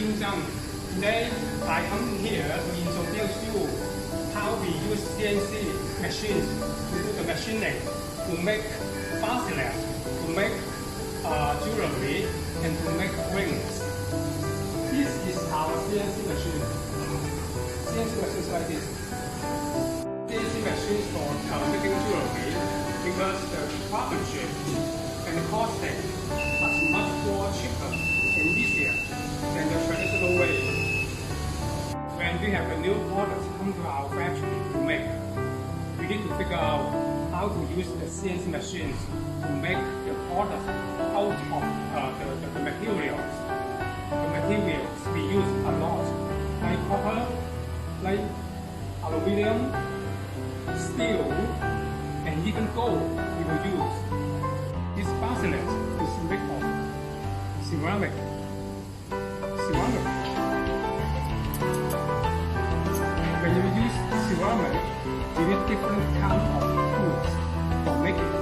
Xin Chào. Today I come here to introduce you how we use CNC machines to do the machining, to make bracelets, to make jewelry, and to make rings. This is our CNC machine. CNC machines like this. CNC machines for making jewelry because the craftsmanship and the costing are much more cheaper and easier than the traditional way. When we have a new product come to our factory to make, we need to figure out how to use the CNC machines to make the product out of the materials. The materials we use a lot, like copper, like aluminum, steel, and even gold we will use. This bracelet is made of ceramic. When you use ceramic, you need different kinds of tools for making.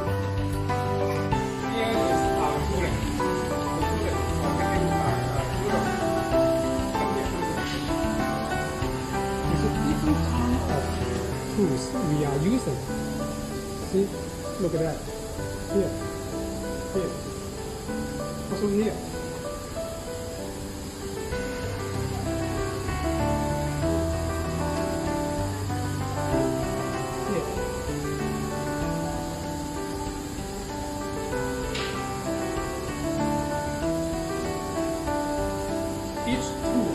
Here is our tooling. The tooling for making jewelry. There's a different kind of tools we are using. See, look at that. Here, also here. Each tool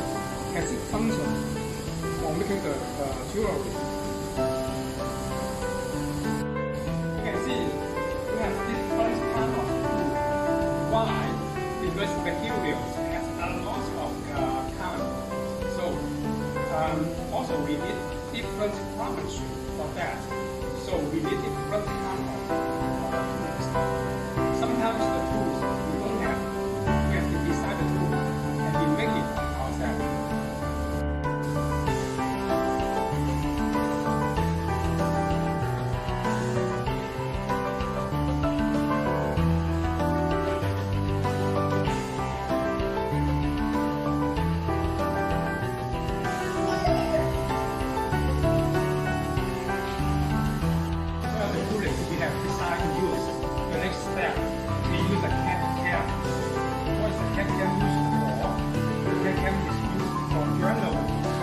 has its function for making the jewelry. You can see we have different kinds of tools. Why? Because materials has a lot of kind. So also we need different craftsmanship for that. So we need different kinds of tools. Sometimes the tools we don't have. We have to design the tool and we make it ourselves. We have decided to use the next step. We use a CAD cam. What is the CAD cam used for? The CAD cam is used for journal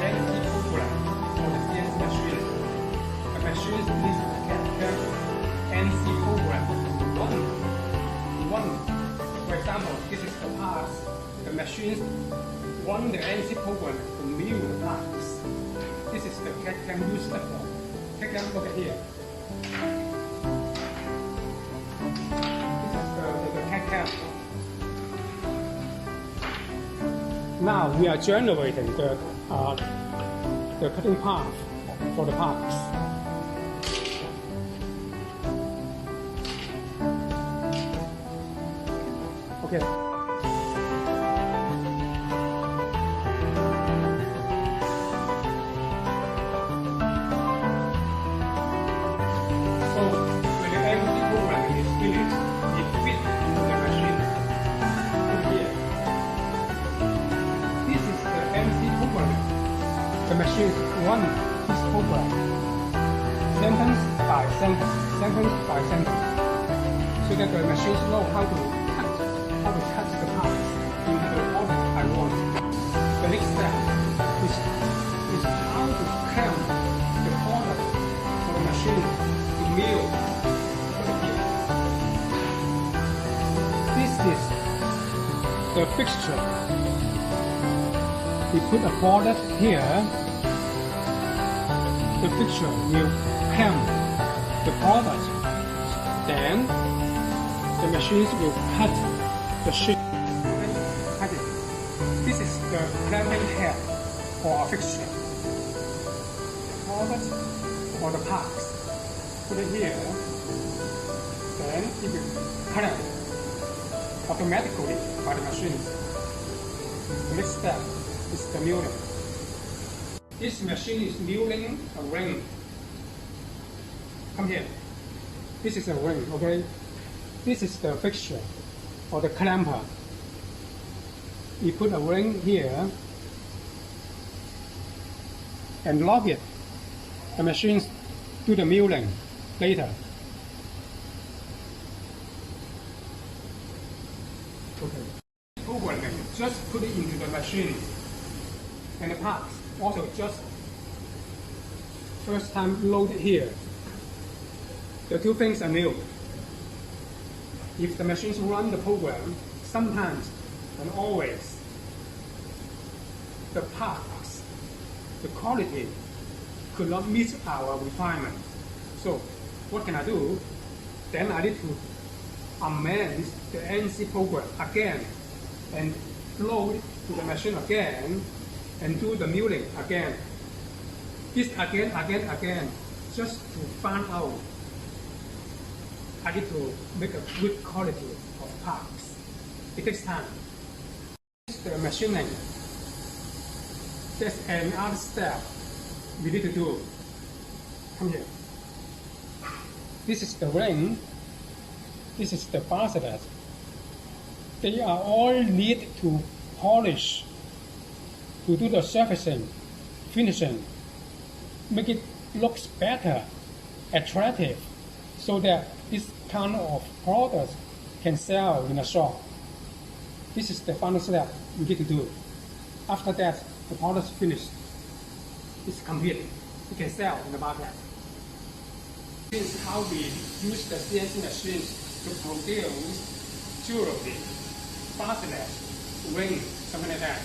and program for the CNC machine. The machine needs the CAD cam NC program to run. For example, this is the parts. The machines run the NC program to mill the parts. This is the CAD cam used for. CAD cam over here. Now we are generating the cutting path for the parts. Okay. So when the MD programming is finished, it fits into the machine. Here. This is the MC programming. The machine runs this program sentence by sentence, so that the machines know how to cut the parts into the product I want. The next step is how to clamp the product for the machine to mill. This is the fixture. We put a product here. The fixture will clamp the product. Then the machines will cut the sheet. Cut it. This is the clamping head for a fixture. The product or the parts. Put it here. Then it will clamp automatically by the machines. The next step is the milling. This machine is milling a ring. Come here. This is a ring, okay? This is the fixture or the clamper. We put a ring here and lock it. The machines do the milling later. Okay. Programming, just put it into the machine. And the parts also just first time load it here. The two things are new. If the machines run the program, sometimes and always the parts, the quality could not meet our requirement. So what can I do? Then I need to amend the CNC program again and load to the machine again and do the milling again. This again, just to find out I need to make a good quality of parts. It takes time. The machining. There's another step we need to do. Come here. This is the ring. This is the bracelet. They are all need to polish, to do the surfacing, finishing, make it looks better, attractive, so that this kind of products can sell in a shop. This is the final step you need to do. After that, the product is finished. It's complete. You can sell in the market. This is how we use the CNC machines to produce jewelry, bracelets, rings, something like that.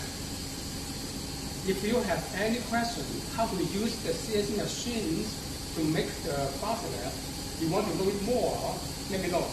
If you have any question how to use the CNC machines to make the bracelet, you want to know it more, let me know.